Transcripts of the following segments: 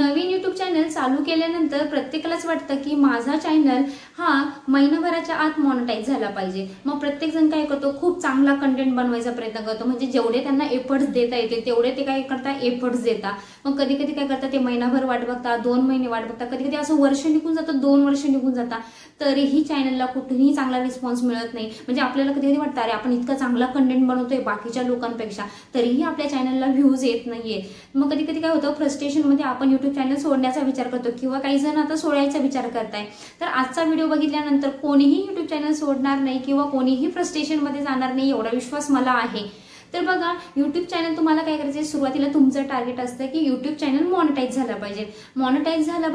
नवीन YouTube channel चालू केल्यानंतर प्रत्येकालाच वाटतं की माझा चॅनल हा महिनाभराच्या आत मॉनिटाईज झाला पाहिजे। मग प्रत्येक जण काय करतो, खूप चांगला कंटेंट बनवायचा प्रयत्न करतो, म्हणजे जेवढे त्यांना एफर्ट्स देता येतील तेवढे ते काय करतात, एफर्ट्स देतात। मग कधी कधी काय करतात, ते महिनाभर वाट बघतात, 2 महिने वाट बघतात, कधी कधी असं वर्ष निघून जातं, 2 वर्ष निघून जातात, तरीही चॅनलला कुठेही चांगला रिस्पॉन्स मिळत नाही। म्हणजे आपल्याला कधी कधी वाटतं अरे आपण इतका चांगला कंटेंट बनवतोय बाकीच्या लोकांपेक्षा, तरीही आपल्या चॅनलला व्ह्यूज येत नाहीये। मग कधी कधी काय होतं, फ्रस्ट्रेशन मध्ये आपण यूट्यूब चॅनल सोडण्याचा विचार करतो, किंवा काही जण आता सोडायचा विचार करताय। तर आजचा व्हिडिओ बघितल्यानंतर कोणीही यूट्यूब चॅनल सोडणार नाही किंवा कोणीही फ्रस्ट्रेशन मध्ये जाणार नाही, एवढा विश्वास मला आहे। तर बघा, यूट्यूब चॅनल तुम्हाला काय करायचं, सुरुवातीला तुमचं टार्गेट असतं की यूट्यूब चॅनल मॉनिटाईज झाला पाहिजे। मॉनिटाईज झाला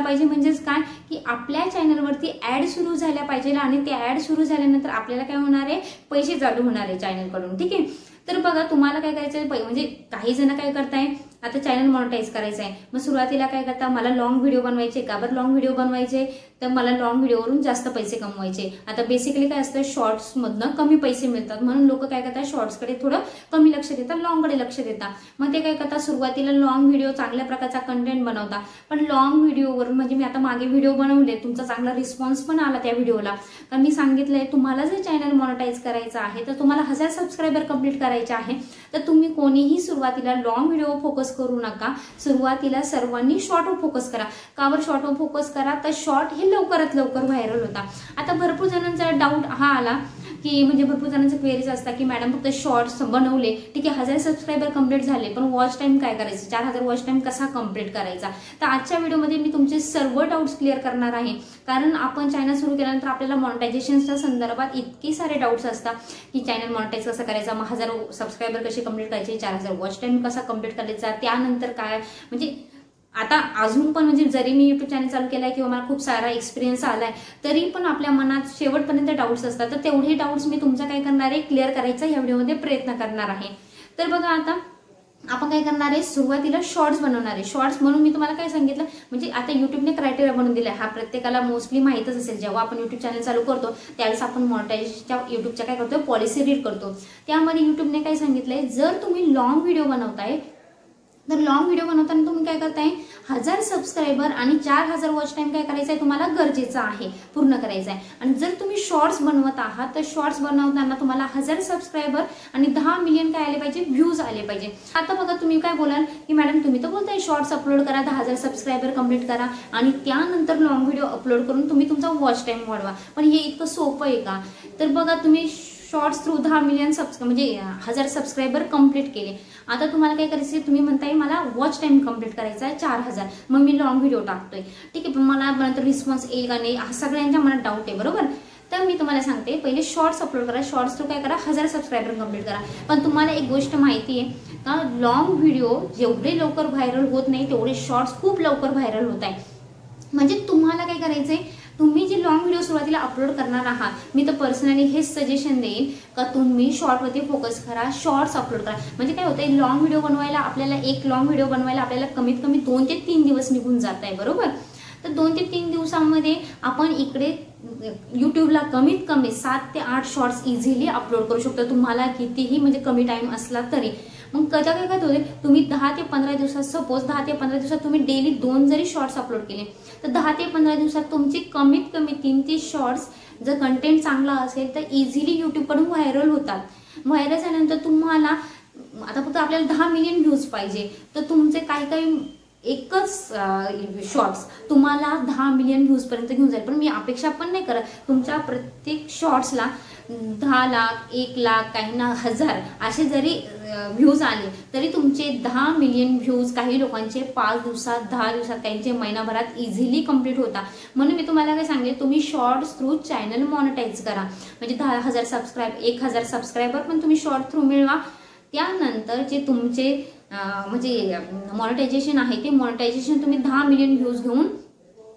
पाहिजे म्हणजेच काय की आपल्या चॅनलवरती ऍड सुरू झाल्या पाहिजे, आणि ते ऍड सुरू झाल्यानंतर आपल्याला काय होणार आहे, पैसे चालू होणार आहे चॅनल कडून। ठीक आहे, तर बघा तुम्हाला काय करायचं, म्हणजे काही जण काय करताय, आता चॅनल मॉनिटाईज करायचं आहे, मग सुरुवातीला काय करता, मला लॉंग व्हिडिओ बनवायचे, का बरं लॉंग व्हिडिओ बनवायचे, तर मला लॉंग व्हिडिओवरून जास्त पैसे कमवायचे। आता बेसिकली काय असतं, शॉर्ट्स मधनं कमी पैसे मिळतात, म्हणून लोक काय करतात, शॉर्ट्सकडे थोडं कमी लक्ष देतात, लॉंगकडे लक्ष देतात। मग ते काय करतात, सुरुवातीला लॉंग व्हिडिओ चांगल्या प्रकारचा कंटेंट बनवता, पण लॉंग व्हिडिओवरून म्हणजे मी आता मागे व्हिडिओ बनवले, तुमचा चांगला रिस्पॉन्स पण आला त्या व्हिडिओला, तर मी सांगितलंय तुम्हाला जर चॅनल मॉनिटाईज करायचं आहे, तर तुम्हाला 1000 सबस्क्रायबर कंप्लीट करायचे आहे, तर तुम्ही कोणीही सुरुवातीला लॉंग व्हिडिओ फोकस करू नका, सुरुवातीला सर्वांनी शॉर्टवर फोकस करा। का बरं शॉर्टवर फोकस करा, तर शॉर्ट हे लवकरात लवकर व्हायरल होता। आता भरपूर जणांचा डाऊट हा आला की, म्हणजे भरपूर जणांचे क्वेरीज असतात की मॅडम फक्त शॉर्ट्स बनवले, ठीक आहे 1000 सबस्क्रायबर कंप्लीट झाले, पण वॉच टाइम काय करायचं, 4000 वॉच टाइम कसा कंप्लीट करायचा। तर आजच्या व्हिडिओमध्ये मी तुमचे सर्व डाऊट्स क्लिअर करणार आहे, कारण आपण चॅनल सुरू केल्यानंतर आपल्याला मॉनिटायझेशनच्या संदर्भात इतके सारे डाऊट्स असतात की चॅनल मॉनिटाईज कसं करायचा, मग 1000 सबस्क्रायबर कसे कंप्लीट करायचे, 4000 वॉच टाइम कसा कंप्लीट करायचा, त्यानंतर काय, म्हणजे आता अजून पण म्हणजे जरी मी यूट्यूब चॅनल चालू केलाय किंवा मला खूप सारा एक्सपिरियन्स आलाय, तरी पण आपल्या मनात शेवटपर्यंत डाऊट्स असतात, तर तेवढे डाऊट्स मी तुमचा काय करणार आहे, क्लिअर करायचा या व्हिडिओमध्ये प्रयत्न करणार आहे। तर बघा, आता आपण काय करणार आहे, सुरुवातीला शॉर्ट्स बनवणार आहे। शॉर्ट्स म्हणून मी तुम्हाला काय सांगितलं, म्हणजे आता युट्यूबने क्रायटेरिया बनवून दिलाय, हा प्रत्येकाला मोस्टली माहितच असेल, जेव्हा आपण युट्यूब चॅनल चालू करतो त्यावेळेस आपण मॉनिटायझेशनच्या युट्यूबच्या काय करतो, पॉलिसी रीड करतो। त्यामध्ये युट्यूबने काय सांगितलंय, जर तुम्ही लॉंग व्हिडिओ बनवताय, तर लॉंग व्हिडिओ बनवताना तुम्ही काय करताय, 1000 सबस्क्रायबर आणि 4000 वॉच टाइम काय करायचं आहे, तुम्हाला गरजेचं आहे, पूर्ण करायचं आहे। आणि जर तुम्ही शॉर्ट्स बनवत आहात, तर शॉर्ट्स बनवताना तुम्हाला 1000 सबस्क्रायबर आणि 10 मिलियन काय आले पाहिजे, व्ह्यूज आले पाहिजे। आता बघा, तुम्ही काय बोलाल की मॅडम तुम्ही तर बोलताय शॉर्ट्स अपलोड करा, 10000 सबस्क्रायबर कंप्लीट करा आणि त्यानंतर लॉंग व्हिडिओ अपलोड करून तुम्ही तुमचा वॉच टाइम वाढवा, पण हे इतकं सोपं आहे का? तर बघा, तुम्ही शॉर्ट्स थ्रू 10 मिलियन म्हणजे 1000 सबस्क्रायबर कंप्लीट केले, आता तुम्हाला काय करायचं, तुम्ही म्हणताय मला वॉच टाइम कंप्लीट करायचा आहे 4000, मग मी लॉंग व्हिडिओ टाकतोय, ठीक आहे, पण मला नंतर रिस्पॉन्स येईल का नाही, हा सगळ्यांच्या मनात डाऊट आहे, बरोबर। तर मी तुम्हाला सांगते, पहिले शॉर्ट्स अपलोड करा, शॉर्ट्स थ्रू काय करा, 1000 सबस्क्रायबर कंप्लीट करा। पण तुम्हाला एक गोष्ट माहिती आहे का, लॉंग व्हिडिओ जेवढे लवकर व्हायरल होत नाही, तेवढे शॉर्ट्स खूप लवकर व्हायरल होत आहे। म्हणजे तुम्हाला काय करायचंय, तुम्ही जे लॉंग व्हिडिओ सुरुवातीला अपलोड करणार आहात, मी तर पर्सनली हेच सजेशन देईन का तुम्ही शॉर्टवरती फोकस करा, शॉर्ट्स अपलोड करा। म्हणजे काय होतंय, लॉंग व्हिडिओ बनवायला आपल्याला, एक लॉंग व्हिडिओ बनवायला आपल्याला कमीत कमी 2 ते 3 दिवस निघून जात आहे, बरोबर। तर 2 ते 3 दिवसांमध्ये आपण इकडे युट्यूबला कमीत कमी 7 ते 8 शॉर्ट्स इझिली अपलोड करू शकतो, तुम्हाला कितीही म्हणजे कमी टाइम असला तरी। मग कदा काय होते, तुम्ही 10 ते 15 दिवसात, सपोज 10 ते 15 दिवसात तुम्ही डेली 2 जरी शॉर्ट्स अपलोड केले, तर 10 ते 15 दिवसात तुमचे कमीत कमी 3 ते शॉर्ट्स, जर कंटेंट चांगला असेल तर इझिली युट्यूब कडून व्हायरल होतात। व्हायरल झाल्यानंतर तुम्हाला आता फक्त आपल्याला 10 मिलियन व्ह्यूज पाहिजे, तर तुमचे काही एकच शॉर्ट्स तुम्हाला 10 मिलियन व्ह्यूज पर्यंत घेऊन जाईल, पण मी अपेक्षा पण नाही करत तुमच्या प्रत्येक शॉर्ट्सला 10 लाख, 1 लाख, काही ना 1000 असे जरी व्ह्यूज आले, तरी तुमचे 10 मिलियन व्ह्यूज काही लोकांचे 5 दिवसात, 10 दिवसात, काहींचे महिनाभरात इझिली कंप्लीट होता। म्हणून मी तुम्हाला काय सांगेल, तुम्ही शॉर्ट्स थ्रू चॅनल मॉनिटाईज करा, म्हणजे 10,000 सबस्क्रायबर, 1000 सबस्क्रायबर पण तुम्ही शॉर्ट थ्रू मिळवा। त्यानंतर जे तुमचे म्हणजे मॉनिटायझेशन आहे, ते मॉनिटायझेशन तुम्ही 10 मिलियन व्ह्यूज घेऊन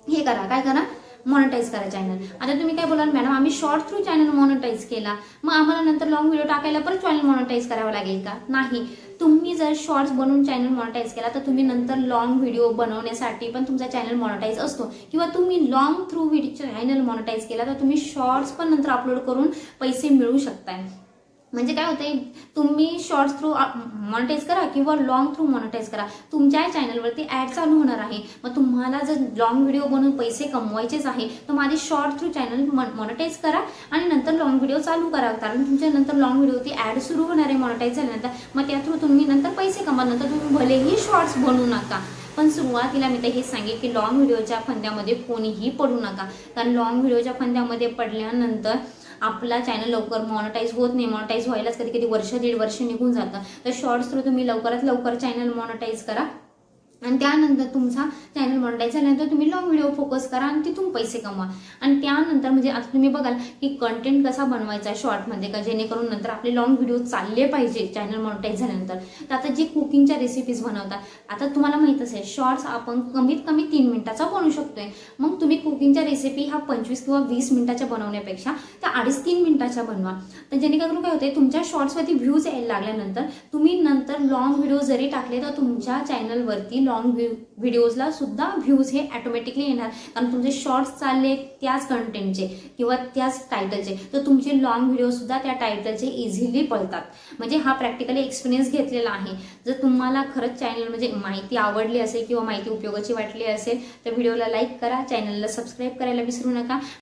हे करा, काय करा, मॉनिटाईज करा चॅनल। आता तुम्ही काय बोलाल, मॅडम आम्ही शॉर्ट थ्रू चॅनल मॉनिटाईज केला, मग आम्हाला नंतर लॉंग व्हिडिओ टाकायला परत चॅनल मॉनिटाईज करावं लागेल का? नाही, तुम्ही जर शॉर्ट्स बनवून चॅनल मॉनिटाईज केला, तर तुम्ही नंतर लॉंग व्हिडिओ बनवण्यासाठी पण तुमचा चॅनल मॉनिटाईज असतो, किंवा तुम्ही long through video channel monetize केला, तर तुम्ही शॉर्ट्स पण नंतर अपलोड करून पैसे मिळवू शकताय। म्हणजे काय होतंय, तुम्ही शॉर्ट्स थ्रू मॉनिटाईज करा किंवा लॉंग थ्रू मॉनिटाईज करा, तुमच्या चॅनलवरती ऍड चालू होणार आहे. मग तुम्हाला जर लॉंग व्हिडिओ बनवून पैसे कमवायचेच आहे तर माझी शॉर्ट थ्रू चॅनल मॉनिटाईज करा आणि नंतर लॉंग व्हिडिओ चालू करा, कारण तुमच्या नंतर लॉंग व्हिडिओवरती ऍड सुरू होणार आहे मॉनिटाईज झाल्यानंतर. मग त्या थ्रू तुम्ही नंतर पैसे कमा, नंतर तुम्ही भलेही शॉर्ट्स बनवू नका. पण सुरुवातीला मी तर हेच सांगेन की लॉंग व्हिडिओच्या फंद्यामध्ये कोणीही पडू नका, कारण लॉंग व्हिडिओच्या फंद्यामध्ये पडल्यानंतर आपला चॅनल लवकर मॉनिटाईज होत नाही. मॉनिटाईज व्हायलाच कधी कधी वर्ष 1.5 वर्ष निघून जातं. तर शॉर्ट्स थ्रू तुम्ही लवकरात लवकर चॅनल मॉनिटाईज करा आणि त्यानंतर तुमचा चॅनल मॉनिटाईज झाल्यानंतर तुम्ही लॉंग व्हिडिओ फोकस करा आणि तिथून पैसे कमवा. आणि त्यानंतर म्हणजे आता तुम्ही बघाल की कंटेंट कसा बनवायचा शॉर्टमध्ये का जेणेकरून नंतर आपले लॉंग व्हिडिओ चालले पाहिजे चॅनल मॉनिटाईज झाल्यानंतर. तर आता जे कुकिंगच्या रेसिपीज बनवतात, आता तुम्हाला माहित असेल शॉर्ट्स आपण कमीत कमी 3 मिनिटाचा बनवू शकतोय. मग तुम्ही कुकिंगच्या रेसिपी हा 25 किंवा 20 मिनिटाच्या बनवण्यापेक्षा त्या 2.5-3 मिनिटाच्या बनवा. तर जेणेकरून काय होते, तुमच्या शॉर्ट्सवरती व्ह्यूज यायला लागल्यानंतर तुम्ही नंतर लॉंग व्हिडिओ जरी टाकले तर तुमच्या चॅनलवरती लॉंग व्हिडिओजला सुद्धा व्ह्यूज हे ऑटोमॅटिकली येणार, कारण तुमचे शॉर्ट्स चालले त्याच कंटेंटचे किंवा त्याच टायटलचे, तर तुमचे लॉंग व्हिडिओ सुद्धा त्या टायटलचे इझिली पळतात. म्हणजे हा प्रॅक्टिकली एक्सपिरियन्स घेतलेला आहे. जर तुम्हाला खरंच चॅनल म्हणजे माहिती आवडली असेल किंवा माहिती उपयोगाची वाटली असेल तर व्हिडिओला लाईक करा, चॅनलला सबस्क्राईब करायला विसरू नका.